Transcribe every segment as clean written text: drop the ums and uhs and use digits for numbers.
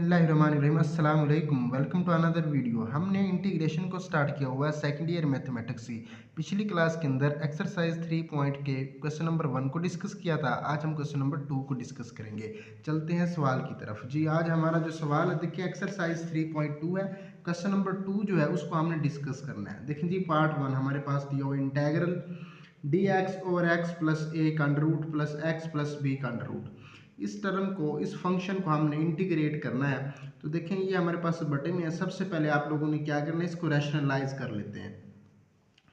बिस्मिल्लाहिर्रहमानिर्रहीम अस्सलाम वालेकुम वेलकम टू अनदर वीडियो। हमने इंटीग्रेशन को स्टार्ट किया हुआ है सेकंड ईयर मैथमेटिक्स से। पिछली क्लास के अंदर एक्सरसाइज 3 पॉइंट के क्वेश्चन नंबर 1 को डिस्कस किया था। आज हम क्वेश्चन नंबर 2 को डिस्कस करेंगे। चलते हैं सवाल की तरफ। जी आज हमारा जो सवाल है देखिए एक्सरसाइज 3.2 है। क्वेश्चन नंबर 2 जो है उसको हमने डिस्कस करना है। देखिए जी पार्ट 1 हमारे पास दिया हुआ integral dx over x plus a का under root plus x plus b का अंडर रूट। इस टर्म को इस फंक्शन को हमने इंटीग्रेट करना है। तो देखें ये हमारे पास बटे में है। सबसे पहले आप लोगों ने क्या करना है, इसको रैशनलाइज कर लेते हैं।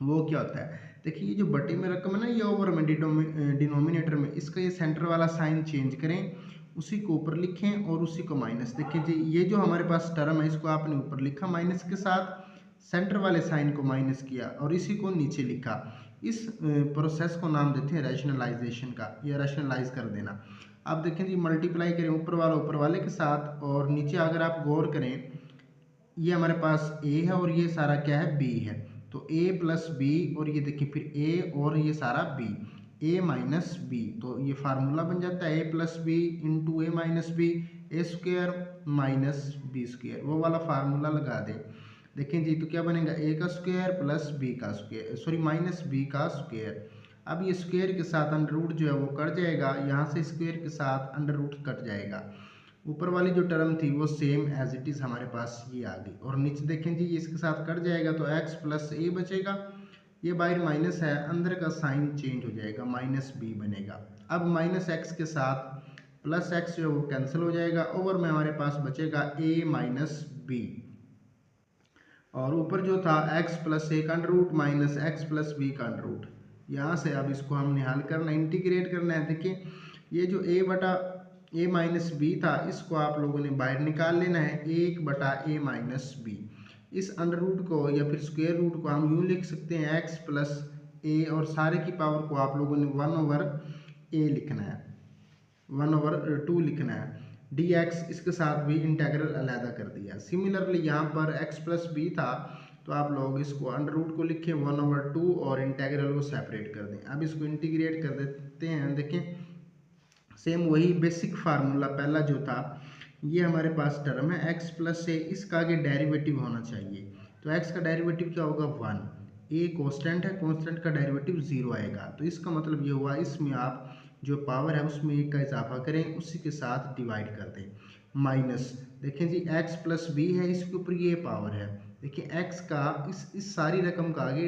वो क्या होता है, देखिए ये जो बटे में रकम है ना, ये ओवर में डिनोमिनेटर में इसका ये सेंटर वाला साइन चेंज करें, उसी को ऊपर लिखें और उसी को माइनस। देखिए जी ये जो हमारे पास टर्म है इसको आपने ऊपर लिखा माइनस के साथ, सेंटर वाले साइन को माइनस किया और इसी को नीचे लिखा। इस प्रोसेस को नाम देते हैं रैशनलाइजेशन का, या रैशनलाइज कर देना। अब देखें जी मल्टीप्लाई करें ऊपर वाला ऊपर वाले के साथ, और नीचे अगर आप गौर करें ये हमारे पास a है और ये सारा क्या है b है। तो a प्लस बी और ये देखिए फिर a और ये सारा b, a माइनस बी। तो ये फार्मूला बन जाता है a plus b into a minus b, a square minus b square. वो वाला फार्मूला लगा दें। देखें जी तो क्या बनेगा, a का स्क्वायर प्लस b का स्क्वायर, सॉरी माइनस b का स्क्वायर। अब ये स्क्वायर के साथ अंडर रूट जो है वो कट जाएगा, यहाँ से स्क्वायर के साथ अंडर रूट कट जाएगा। ऊपर वाली जो टर्म थी वो सेम एज इट इज़ हमारे पास ये आ गई। और नीचे देखें जी ये इसके साथ कट जाएगा तो x प्लस ए बचेगा, ये बाहर माइनस है, अंदर का साइन चेंज हो जाएगा, माइनस बी बनेगा। अब माइनस एक्स के साथ प्लस एक्स जो है वो कैंसिल हो जाएगा, ओवर में हमारे पास बचेगा a माइनस बी। और ऊपर जो था x प्लस ए का under root minus x plus b का अंडर रूट। यहाँ से अब इसको हमने हल करना, इंटीग्रेट करना है। देखिए ये जो a बटा a माइनस बी था इसको आप लोगों ने बाहर निकाल लेना है, 1 बटा a माइनस बी। इस अंडर रूट को या फिर स्क्वायर रूट को हम यूँ लिख सकते हैं x प्लस ए, और सारे की पावर को आप लोगों ने 1 ओवर a लिखना है, 1 ओवर 2 लिखना है। dx इसके साथ भी इंटेग्रल अलहदा कर दिया। सिमिलरली यहाँ पर x प्लस बी था तो आप लोग इसको अंडर रूट को लिखें 1 ओवर 2 और इंटेग्रल को सेपरेट कर दें। अब इसको इंटीग्रेट कर देते हैं। देखें सेम वही बेसिक फार्मूला पहला जो था, ये हमारे पास टर्म है x प्लस ए, इसका आगे डेरिवेटिव होना चाहिए। तो x का डेरिवेटिव क्या होगा 1, a कांस्टेंट है, कांस्टेंट का डेरिवेटिव 0 आएगा। तो इसका मतलब ये हुआ इसमें आप जो पावर है उसमें 1 का इजाफा करें, उसी के साथ डिवाइड कर दें। माइनस देखें जी x प्लस बी है, इसके ऊपर ये पावर है। देखिए x का इस सारी रकम का आगे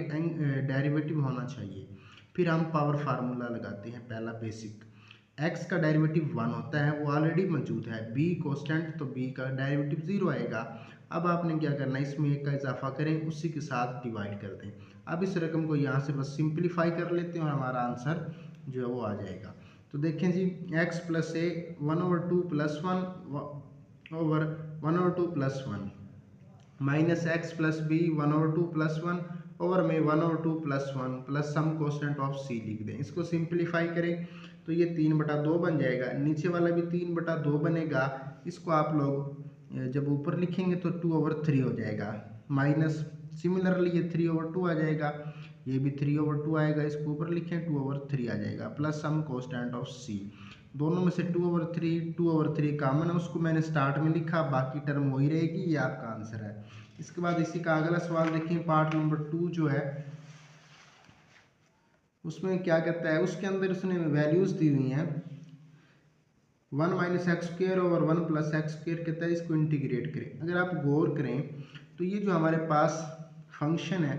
डेरिवेटिव होना चाहिए। फिर हम पावर फार्मूला लगाते हैं पहला बेसिक। x का डेरिवेटिव 1 होता है, वो ऑलरेडी मौजूद है, b कांस्टेंट तो b का डेरिवेटिव 0 आएगा। अब आपने क्या करना है, इसमें 1 का इजाफा करें, उसी के साथ डिवाइड कर दें। अब इस रकम को यहाँ से बस सिंप्लीफाई कर लेते हैं और हमारा आंसर जो है वो आ जाएगा। तो देखें जी x plus a 1 over 2 plus 1 over 1 over 2 plus 1 minus x plus b 1 over 2 plus 1 over में 1 over 2 plus 1 plus some constant of C लिख दें। इसको सिंप्लीफाई करें तो ये 3/2 बन जाएगा, नीचे वाला भी 3/2 बनेगा। इसको आप लोग जब ऊपर लिखेंगे तो 2 ओवर 3 हो जाएगा, माइनस सिमिलरली ये 3 ओवर 2 आ जाएगा, ये भी 3 ओवर 2 आएगा, इसको ऊपर लिखें 2 ओवर 3 आ जाएगा, प्लस सम कांस्टेंट ऑफ सी। दोनों में से 2 ओवर 3 कॉमन है, उसको मैंने स्टार्ट में लिखा, बाकी टर्म वही रहेगी, ये आपका आंसर है। इसके बाद इसी का अगला सवाल देखिए पार्ट नंबर 2 जो है उसमें क्या कहता है, उसके अंदर उसने वैल्यूज़ दी हुई हैं 1 minus x square over 1 plus x square कहता है इसको इंटीग्रेट करें। अगर आप गौर करें तो ये जो हमारे पास फंक्शन है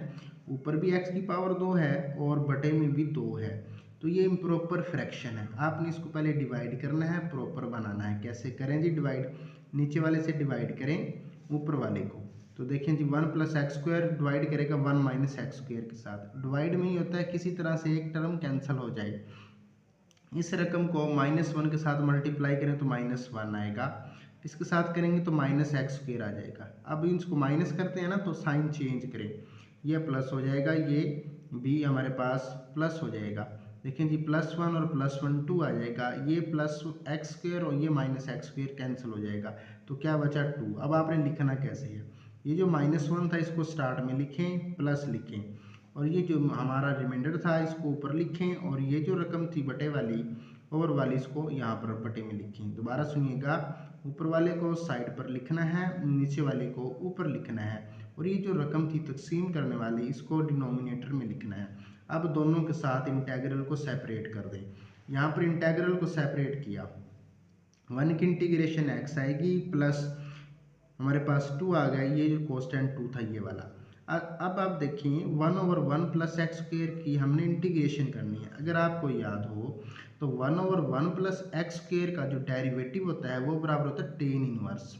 ऊपर भी x की पावर 2 है और बटे में भी 2 है, तो ये इम्प्रॉपर फ्रैक्शन है। आपने इसको पहले डिवाइड करना है, प्रॉपर बनाना है। कैसे करें जी डिवाइड, नीचे वाले से डिवाइड करें ऊपर वाले को। तो देखें जी 1 प्लस एक्स स्क्वायर डिवाइड करेगा 1 माइनस एक्स स्क्वायर के साथ। डिवाइड में ही होता है किसी तरह से एक टर्म कैंसिल हो जाए। इस रकम को -1 के साथ मल्टीप्लाई करें तो -1 आएगा, इसके साथ करेंगे तो माइनस एक्स स्क्वायर आ जाएगा। अब इसको माइनस करते हैं ना तो साइन चेंज करें, ये प्लस हो जाएगा, ये भी हमारे पास प्लस हो जाएगा। देखें जी +1 और +1 2 आ जाएगा, ये प्लस एक्स स्क्वायर और ये माइनस एक्स स्क्वायर कैंसिल हो जाएगा, तो क्या बचा 2। अब आपने लिखना कैसे है, ये जो -1 था इसको स्टार्ट में लिखें, प्लस लिखें, और ये जो हमारा रिमाइंडर था इसको ऊपर लिखें, और ये जो रकम थी बटे वाली ओवर वाली इसको यहाँ पर बटे में लिखें। दोबारा सुनिएगा, ऊपर वाले को साइड पर लिखना है, नीचे वाले को ऊपर लिखना है, और ये जो रकम थी तकसीम करने वाली इसको डिनोमिनेटर में लिखना है। अब दोनों के साथ इंटेग्रल को सेपरेट कर दें। यहाँ पर इंटेग्रल को सेपरेट किया, 1 की इंटीग्रेशन x आएगी प्लस हमारे पास 2 आ गया, ये जो कॉन्स्टेंट 2 था ये वाला। अब आप देखिए 1/1 प्लस एक्स स्क्वेयर की हमने इंटीग्रेशन करनी है। अगर आपको याद हो तो 1/1 प्लस एक्स स्क्वेयर का जो डेरिवेटिव होता है वो बराबर होता है टेन इनवर्स।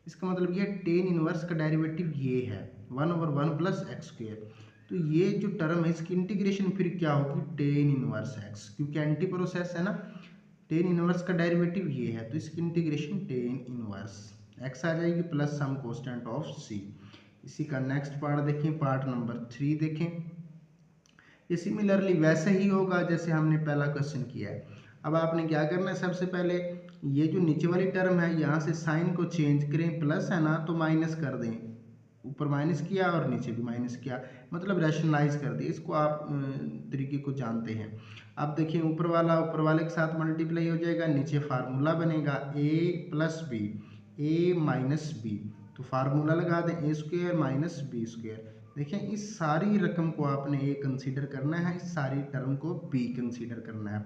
इसका मतलब ये टेन इनवर्स का डेरिवेटिव ये है 1/1 प्लस एक्स स्क्वेयर। तो ये जो टर्म है इसकी इंटीग्रेशन फिर क्या होगी, टेन इनवर्स एक्स, क्योंकि एंटी प्रोसेस है ना। टेन इनवर्स का डेरिवेटिव ये है तो इसकी इंटीग्रेशन टेन इनवर्स एक्स आ जाएगी प्लस सम कांस्टेंट ऑफ सी। इसी का नेक्स्ट पार्ट देखें, पार्ट नंबर 3 देखें। ये सिमिलरली वैसे ही होगा जैसे हमने पहला क्वेश्चन किया है। अब आपने क्या करना है, सबसे पहले ये जो नीचे वाली टर्म है यहाँ से साइन को चेंज करें, प्लस है ना तो माइनस कर दें। ऊपर माइनस किया और नीचे भी माइनस किया, मतलब रैशनलाइज कर दिया। इसको आप तरीके को जानते हैं। अब देखिए ऊपर वाला ऊपर वाले के साथ मल्टीप्लाई हो जाएगा, नीचे फार्मूला बनेगा a plus b, a minus b. तो फार्मूला लगा दें a square minus b square. देखें इस सारी रकम को आपने a कंसीडर करना है, इस सारी टर्म को b कंसीडर करना है।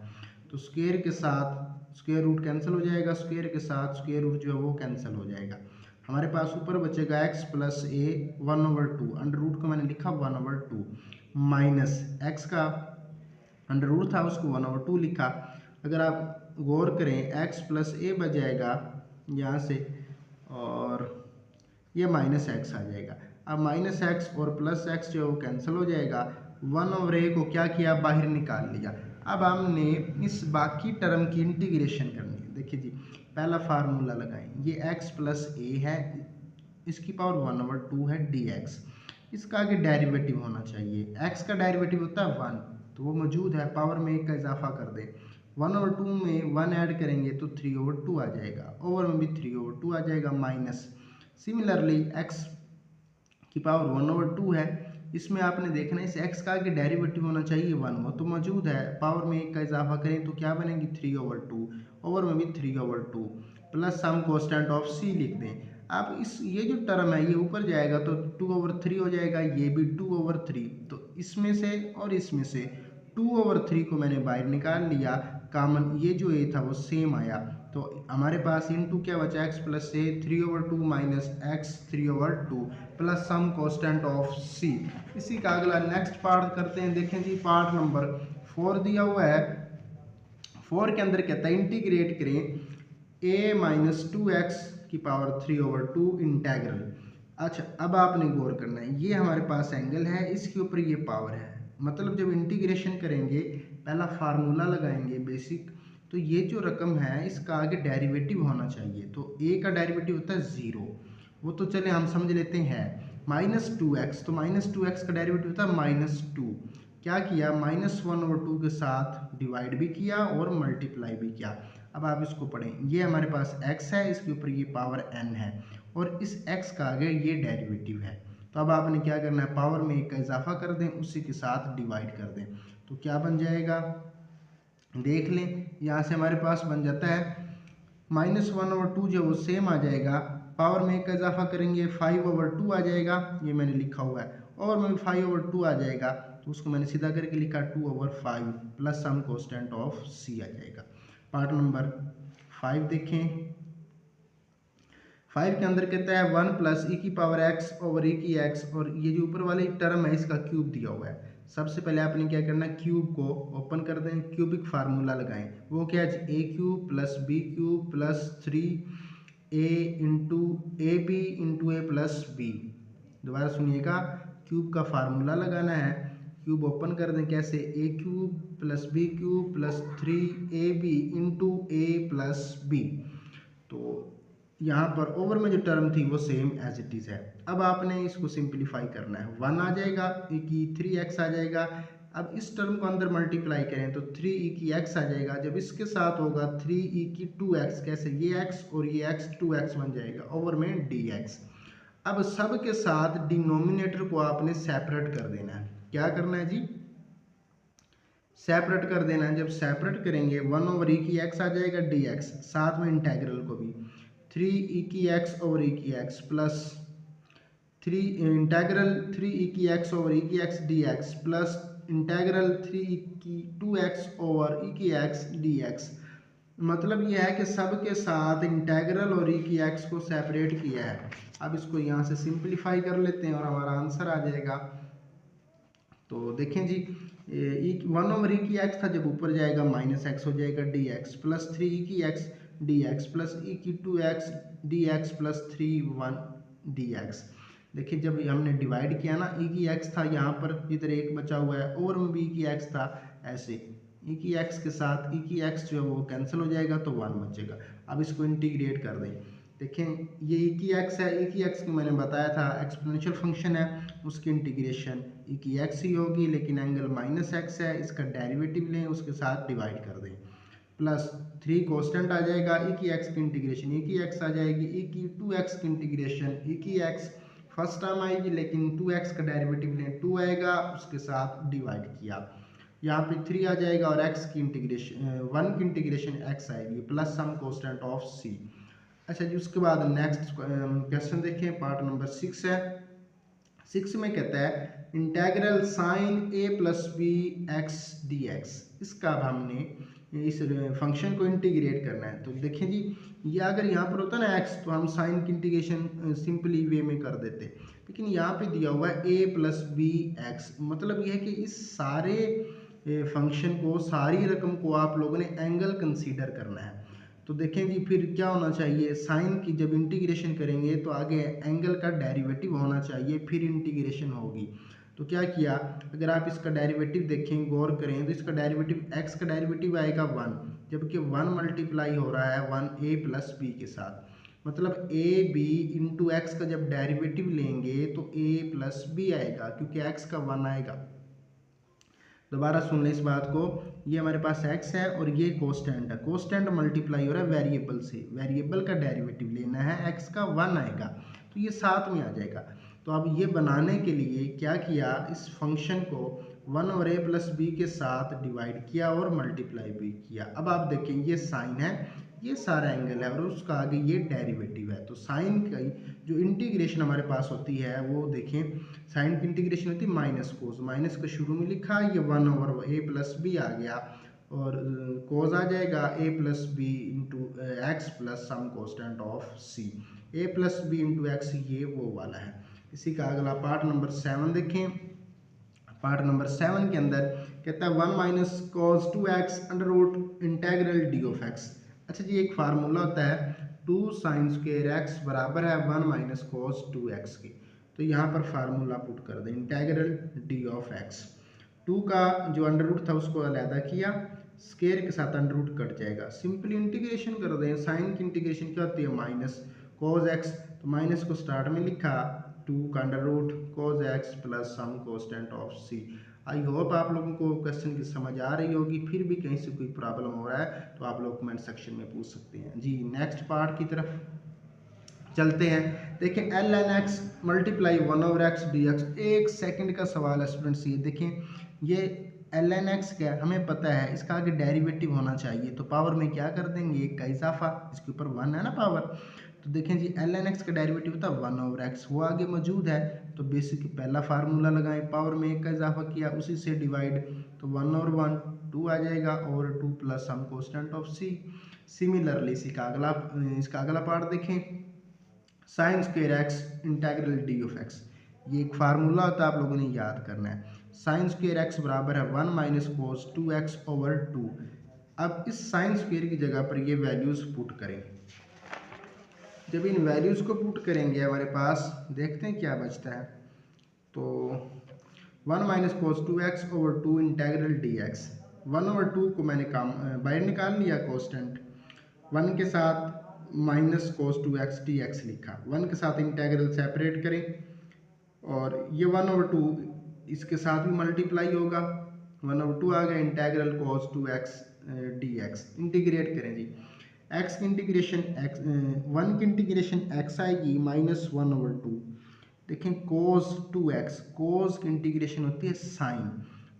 तो स्क्वेयर के साथ स्क्वेयर रूट कैंसिल हो जाएगा, स्क्वेयर के साथ स्क्वेयर रूट जो है वो कैंसिल हो जाएगा। हमारे पास ऊपर बचेगा x प्लस ए 1/2, अंडर रूट को मैंने लिखा 1/2, माइनस x का अंडर रूट था उसको 1/2 लिखा। अगर आप गौर करें x प्लस ए बच जाएगा यहाँ से, और ये माइनस एक्स आ जाएगा। अब माइनस एक्स और प्लस एक्स जो है वो कैंसिल हो जाएगा। 1/a को क्या किया, बाहर निकाल लिया। अब हमने इस बाकी टर्म की इंटीग्रेशन करनी है। देखिए जी, पहला फार्मूला लगाएं, ये x प्लस ए है, इसकी पावर 1/2 है dx। इसका आगे डेरिवेटिव होना चाहिए, x का डेरिवेटिव होता है 1, तो वो मौजूद है, पावर में 1 का इजाफा कर दें। 1/2 में 1 ऐड करेंगे तो 3/2 आ जाएगा, ओवर में भी 3/2 आ जाएगा, माइनस। सिमिलरली x की पावर 1/2 है, इसमें आपने देखना है इस x का आगे डेरिवेटिव होना चाहिए 1, वो तो मौजूद है, पावर में 1 का इजाफा करें तो क्या बनेगी 3/2, ओवर में भी 3/2 plus some constant of c लिख दें। अब इस ये जो टर्म है ये ऊपर जाएगा तो 2/3 हो जाएगा, ये भी 2/3, तो इसमें से और इसमें से 2/3 को मैंने बाहर निकाल लिया कॉमन, ये जो a था वो सेम आया। तो हमारे पास इनटू क्या बचा, x plus a 3/2 minus x 3/2 plus some constant of c। इसी का अगला नेक्स्ट पार्ट करते हैं। देखें जी, पार्ट नंबर 4 दिया हुआ है। 4 के अंदर कहता है इंटीग्रेट करें a माइनस 2x की पावर 3/2 इंटेग्रल। अच्छा, अब आपने गौर करना है, ये हमारे पास एंगल है, इसके ऊपर ये पावर है, मतलब जब इंटीग्रेशन करेंगे पहला फार्मूला लगाएंगे बेसिक, तो ये जो रकम है इसका आगे डेरिवेटिव होना चाहिए। तो a का डेरिवेटिव होता है 0, वो तो चले हम समझ लेते हैं, माइनस 2x, तो माइनस 2x का डेरिवेटिव होता है -2। क्या किया, -1/2 के साथ डिवाइड भी किया और मल्टीप्लाई भी किया। अब आप इसको पढ़ें, ये हमारे पास x है, इसके ऊपर ये पावर n है, और इस x का आगे ये डेरिवेटिव है। तो अब आपने क्या करना है, पावर में 1 का इजाफा कर दें, उसी के साथ डिवाइड कर दें, तो क्या बन जाएगा, देख लें, यहाँ से हमारे पास बन जाता है -1/2 जो वो सेम आ जाएगा, पावर में 1 का इजाफा करेंगे 5/2 आ जाएगा, ये मैंने लिखा हुआ है, और में 5/2 आ जाएगा, तो उसको मैंने सीधा करके लिखा 2/5 plus some constant of c आ जाएगा। पार्ट नंबर 5 देखें। 5 के अंदर कहता है 1 प्लस e की पावर x ओवर e की x, और ये जो ऊपर वाली टर्म है इसका क्यूब दिया हुआ है। सबसे पहले आपने क्या करना है, क्यूब को ओपन कर दें, क्यूबिक फार्मूला लगाएं, वो क्या है, a cube plus b cube plus 3a into a b into a plus b. दोबारा सुनिएगा, क्यूब का फार्मूला लगाना है, क्यूब ओपन कर दें, कैसे, a cube plus b cube plus 3ab into a plus b. तो यहाँ पर ओवर में जो टर्म थी वो सेम एज इट इज़ है। अब आपने इसको सिंप्लीफाई करना है, 1 आ जाएगा, e की 3x आ जाएगा। अब इस टर्म को अंदर मल्टीप्लाई करें तो 3e की x आ जाएगा, जब इसके साथ होगा 3e की 2x, कैसे, ये x और ये x 2x बन जाएगा, ओवर में dx। अब सब के साथ डिनोमिनेटर को आपने सेपरेट कर देना है। क्या करना है जी, सेपरेट कर देना है। जब सेपरेट करेंगे 1/e की x आ जाएगा dx, साथ में इंटेग्रल को भी 3e की x प्लस 3 इंटेग्रल 3e की x dx plus integral 3e की 2x dx। मतलब यह है कि सब के साथ इंटेग्रल और e की x को सेपरेट किया है। अब इसको यहाँ से सिंप्लीफाई कर लेते हैं और हमारा आंसर आ जाएगा। तो देखें जी, 1/e की x था, जब ऊपर जाएगा -x हो जाएगा dx प्लस 3e की x dx प्लस e की 2x dx प्लस 3 dx। देखिए जब हमने डिवाइड किया ना, e की x था, यहाँ पर इधर एक बचा हुआ है और e की x था, ऐसे e की x के साथ e की x जो है वो कैंसिल हो जाएगा तो 1 बचेगा। अब इसको इंटीग्रेट कर दें। देखें ये e की x है, e की x को मैंने बताया था एक्सपोनेंशियल फंक्शन है, उसकी इंटीग्रेशन e की x ही होगी, लेकिन एंगल -x है, इसका डेरिवेटिव लें, उसके साथ डिवाइड कर दें, प्लस 3 कांस्टेंट आ जाएगा, e की x की इंटीग्रेशन e की x आ जाएगी, e की 2x की इंटीग्रेशन e की x फर्स्ट टर्म आएगी, लेकिन 2x का डेरिवेटिव लें 2 आएगा, उसके साथ डिवाइड किया, यहाँ पे 3 आ जाएगा और x की इंटीग्रेशन 1 की इंटीग्रेशन x आएगी plus some constant of c। अच्छा जी, उसके बाद नेक्स्ट क्वेश्चन देखें, पार्ट नंबर 6 है। 6 में कहता है integral sine a plus b x d x. इसका अब हमने इस फंक्शन को इंटीग्रेट करना है। तो देखें जी, ये अगर यहाँ पर होता ना x, तो हम साइन की इंटीग्रेशन सिंपली वे में कर देते, लेकिन यहाँ पे दिया हुआ है a प्लस बी एक्स। मतलब यह है कि इस सारे फंक्शन को, सारी रकम को आप लोगों ने एंगल कंसीडर करना है। तो देखें जी, फिर क्या होना चाहिए, साइन की जब इंटीग्रेशन करेंगे तो आगे एंगल का डेरिवेटिव होना चाहिए, फिर इंटीग्रेशन होगी। तो क्या किया, अगर आप इसका डेरिवेटिव देखें, गौर करें, तो इसका डेरिवेटिव x का डेरिवेटिव आएगा 1, जबकि 1 मल्टीप्लाई हो रहा है 1a प्लस b के साथ। मतलब a b इंटू एक्स का जब डेरिवेटिव लेंगे तो a प्लस b आएगा, क्योंकि x का 1 आएगा। दोबारा सुन लें इस बात को, ये हमारे पास x है और ये कोस्टेंट है, कोस्टेंट मल्टीप्लाई हो रहा है वेरिएबल से, वेरिएबल का डेरिवेटिव लेना है, x का 1 आएगा, तो ये साथ में आ जाएगा। तो अब ये बनाने के लिए क्या किया, इस फंक्शन को 1 और a प्लस b के साथ डिवाइड किया और मल्टीप्लाई भी किया। अब आप देखें, ये साइन है, ये सारा एंगल है और उसका आगे ये डेरिवेटिव है। तो साइन का जो इंटीग्रेशन हमारे पास होती है वो देखें, साइन की इंटीग्रेशन होती है माइनस कोस, माइनस का शुरू में लिखा, ये 1 ओवर a प्लस बी आ गया और कोस आ जाएगा a plus b into x plus some constant of c। a plus b into x ये वो वाला है। इसी का अगला पार्ट नंबर 7 देखें। पार्ट नंबर 7 के अंदर कहता है 1 minus cos 2x under root integral d of x. अच्छा जी, एक फार्मूला होता है 2 साइन स्क्वायर एक्स बराबर है 1 माइनस कॉस 2x की। तो यहाँ पर फार्मूला पुट कर दें, इंटेग्रल डी ऑफ एक्स, 2 का जो अंडर रूट था उसको अलहदा किया, स्क्वायर के साथ अंडर रूट कट जाएगा, सिंपली इंटीग्रेशन कर दें। साइन की इंटीग्रेशन क्या होती है, माइनस कॉस एक्स, तो माइनस को स्टार्ट में लिखा, 2 का under root cos x plus some constant of c. I hope आप लोगों को क्वेश्चन की समझ आ रही होगी। फिर भी कहीं से कोई प्रॉब्लम हो रहा है तो आप लोग कमेंट सेक्शन में पूछ सकते हैं जी। नेक्स्ट पार्ट की तरफ चलते हैं। देखें l n x multiply 1 over x d x. एक सेकेंड का सवाल है स्टूडेंट्स, ये देखें, ये एल एन एक्स क्या है हमें पता है, इसका आगे डेरिवेटिव होना चाहिए, तो पावर में क्या कर देंगे, एक का इजाफा, इसके ऊपर 1 है ना पावर। तो देखें जी, एल एन एक्स का डेरिवेटिव था 1 ओवर एक्स, वो आगे मौजूद है, तो बेसिक पहला फार्मूला लगाएं, पावर में एक का इजाफा किया, उसी से डिवाइड, तो 1 और 1 2 आ जाएगा और 2 plus some constant of c. Similarly इसका अगला पार्ट देखें, sine square x integral d of x. ये एक फार्मूला होता है, आप लोगों ने याद करना है। साइन स्क्वायर एक्स बराबर है 1 माइनस कोस 2x ओवर 2। अब इस साइन स्क्वायर की जगह पर ये वैल्यूज़ पुट करें। जब इन वैल्यूज़ को पुट करेंगे हमारे पास देखते हैं क्या बचता है। तो 1 minus cos 2x over 2 integral D x, 1 over 2 को मैंने बाहर निकाल लिया कॉन्स्टेंट, 1 के साथ माइनस कोस 2x dx लिखा, 1 के साथ इंटेग्रल सेपरेट करें और ये 1 ओवर 2 इसके साथ भी मल्टीप्लाई होगा, 1 ओवर 2 आ गया, इंटेग्रल कोस 2x dx। इंटीग्रेट करें जी, x की इंटीग्रेशन x 1 की इंटीग्रेशन x आएगी माइनस 1 ओवर 2। देखें कोस 2x, कोस की इंटीग्रेशन होती है साइन,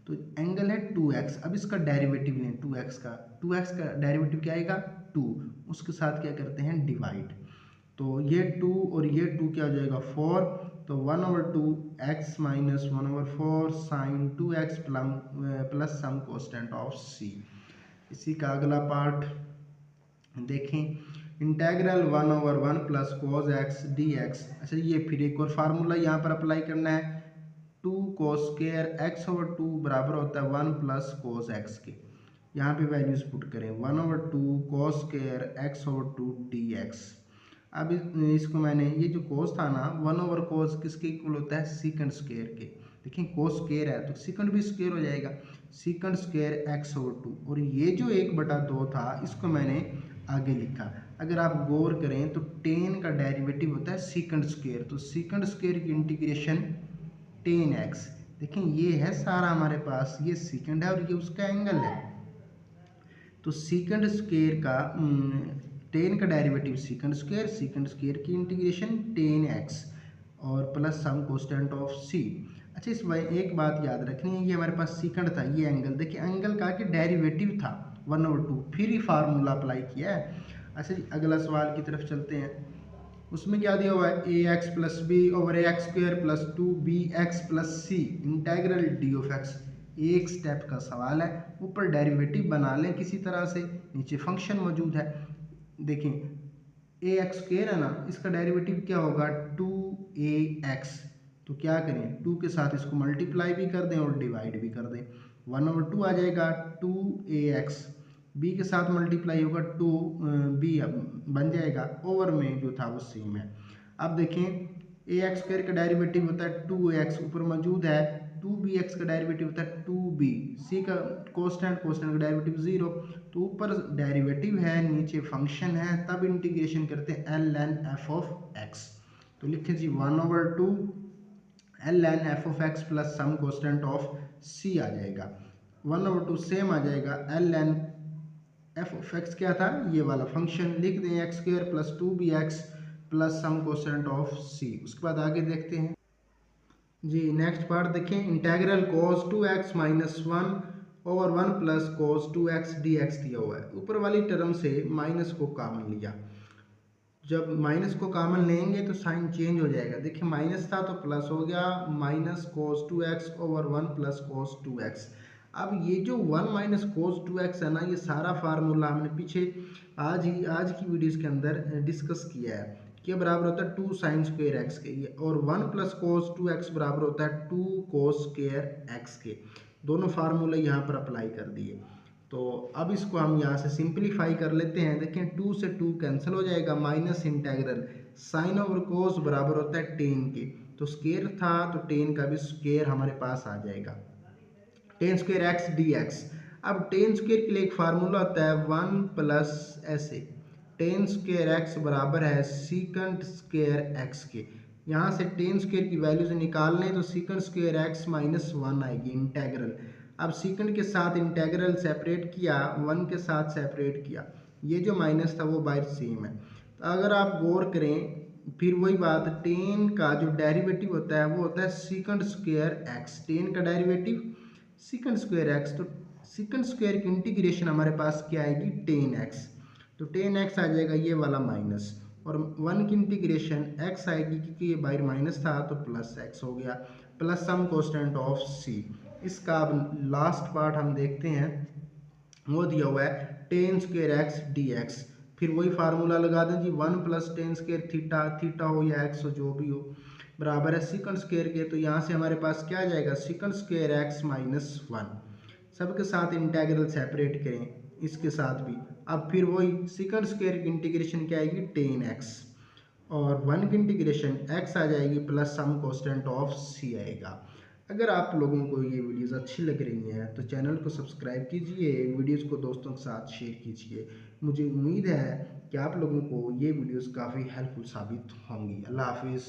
तो एंगल है 2x। अब इसका डेरिवेटिव लें 2x का डेरिवेटिव क्या आएगा 2, उसके साथ क्या करते हैं डिवाइड, तो ये 2 और ये 2 क्या हो जाएगा 4, तो 1/2 x minus 1/4 sine 2x plus some constant of c। इसी का अगला पार्ट देखें, integral 1/1 plus cos x d x. अच्छा, ये फिर एक और फार्मूला यहाँ पर अप्लाई करना है, 2 कोस स्क्वायर x/2 बराबर होता है 1 प्लस कोस एक्स के। यहाँ पे वैल्यूज पुट करें, 1/2 कोस स्क्वायर x/2 dx। अब इसको मैंने, ये जो कोस था ना, 1/cos किसके इक्वल होता है सीकंड स्क्वायर के। देखिए कोस स्क्वायर है तो सीकंड भी स्क्वायर हो जाएगा, सीकंड स्क्वायर x/2। और ये जो 1/2 था इसको मैंने आगे लिखा। अगर आप गौर करें तो टेन का डेरिवेटिव होता है सीकंड स्क्वायर, तो सीकंड स्क्वायर की इंटीग्रेशन टेन एक्स। देखिए ये है सारा हमारे पास, ये सीकंड है और ये उसका एंगल है। तो सीकंड स्क्वायर का टेन का डेरिवेटिव सीकंड स्क्वायर की इंटीग्रेशन टेन एक्स और प्लस सम कोस्टेंट ऑफ सी। अच्छा, इस एक बात याद रखनी है, ये हमारे पास सीकंड था, ये एंगल देखिए, एंगल का कि डेरिवेटिव था 1/2, फिर ही फार्मूला अप्लाई किया है। अच्छा जी, अगला सवाल की तरफ चलते हैं। उसमें क्या दिया हुआ है, a x plus b over a x square plus 2bx plus c integral d of x. एक स्टेप का सवाल है, ऊपर डेरिवेटिव बना लें किसी तरह से, नीचे फंक्शन मौजूद है। देखें ए एक्स स्क्वायर है ना, इसका डेरिवेटिव क्या होगा 2ax। तो क्या करें, 2 के साथ इसको मल्टीप्लाई भी कर दें और डिवाइड भी कर दें, 1/2 आ जाएगा 2ax, बी के साथ मल्टीप्लाई होगा 2b बन जाएगा, ओवर में जो था वो सेम है। अब देखें ए एक्स स्क्वायर का डेरिवेटिव होता है 2x, ऊपर मौजूद है, 2bx का डेरिवेटिव होता है 2b, सी का कोस्टेंट का डेरिवेटिव 0। तो ऊपर डेरिवेटिव है, नीचे फंक्शन है, तब इंटीग्रेशन करते हैं ln f ऑफ x। तो लिखे जी 1/2 ln f of x plus some constant of c आ जाएगा, 1/2 सेम आ जाएगा ln f ऑफ x क्या था, ये वाला फंक्शन लिख दें x square plus 2bx plus some constant of c। उसके बाद आगे देखते हैं जी, नेक्स्ट पार्ट देखें, integral cos 2x minus 1 over 1 plus cos 2x dx दिया हुआ है। ऊपर वाली टर्म से माइनस को कॉमन लिया, जब माइनस को कॉमन लेंगे तो साइन चेंज हो जाएगा। देखिए माइनस था तो प्लस हो गया, minus cos 2x over 1 plus cos 2x। अब ये जो 1 माइनस cos 2x है ना, ये सारा फार्मूला हमने पीछे आज की वीडियोस के अंदर डिस्कस किया है कि बराबर होता है 2 साइन स्क्वायर एक्स के, और 1 प्लस cos 2x बराबर होता है 2 cos स्क्वायर एक्स के। दोनों फार्मूले यहाँ पर अप्लाई कर दिए। तो अब इसको हम यहाँ से सिंप्लीफाई कर लेते हैं। देखें 2 से 2 कैंसिल हो जाएगा, माइनस इंटेग्रल साइन ओवर कोस बराबर होता है टेन के, तो स्क्वायर था तो टेन का भी स्क्वायर हमारे पास आ जाएगा, ten square x d x. अब टेन स्क्वायर के लिए एक फार्मूला होता है 1 प्लस ऐसे टेन स्क्वायर एक्स बराबर है सीकंड स्क्वायर एक्स के। यहाँ से टेन स्क्वायर की वैल्यूज निकाल लें तो सीकंड स्क्वायर एक्स माइनस 1 आएगी इंटेग्रल। अब सीकंड के साथ इंटेग्रल सेपरेट किया, 1 के साथ सेपरेट किया, ये जो माइनस था वो बाहर सेम है। तो अगर आप गौर करें फिर वही बात, टेन का जो डेरिवेटिव होता है वो होता है सीकंड स्क्वायर एक्स, टेन का डेरिवेटिव सीकंड स्क्वायर एक्स। तो सीकंड स्क्वायर की इंटीग्रेशन हमारे पास क्या आएगी टेन एक्स, तो टेन एक्स आ जाएगा ये वाला माइनस, और 1 की इंटीग्रेशन x आएगी क्योंकि ये बाहर माइनस था तो प्लस x हो गया, plus some constant of c। इसका अब लास्ट पार्ट हम देखते हैं, वो दिया हुआ है ten square x d x. फिर वही फार्मूला लगा दें जी, 1 प्लस टेन स्क्वायर थीटा हो या एक्स हो जो भी हो बराबर है सीकंड स्क्वायर के। तो यहाँ से हमारे पास क्या आ जाएगा सीकंड स्क्वायर एक्स माइनस 1, सबके साथ इंटेग्रल सेपरेट करें, इसके साथ भी। अब फिर वही सीकंड स्क्वायर की इंटीग्रेशन क्या आएगी टेन एक्स, और 1 की इंटीग्रेशन x आ जाएगी plus some constant of c आएगा। अगर आप लोगों को ये वीडियोस अच्छी लग रही हैं तो चैनल को सब्सक्राइब कीजिए, वीडियोस को दोस्तों के साथ शेयर कीजिए। मुझे उम्मीद है कि आप लोगों को ये वीडियोस काफ़ी हेल्पफुल साबित होंगी। अल्लाह हाफिज़।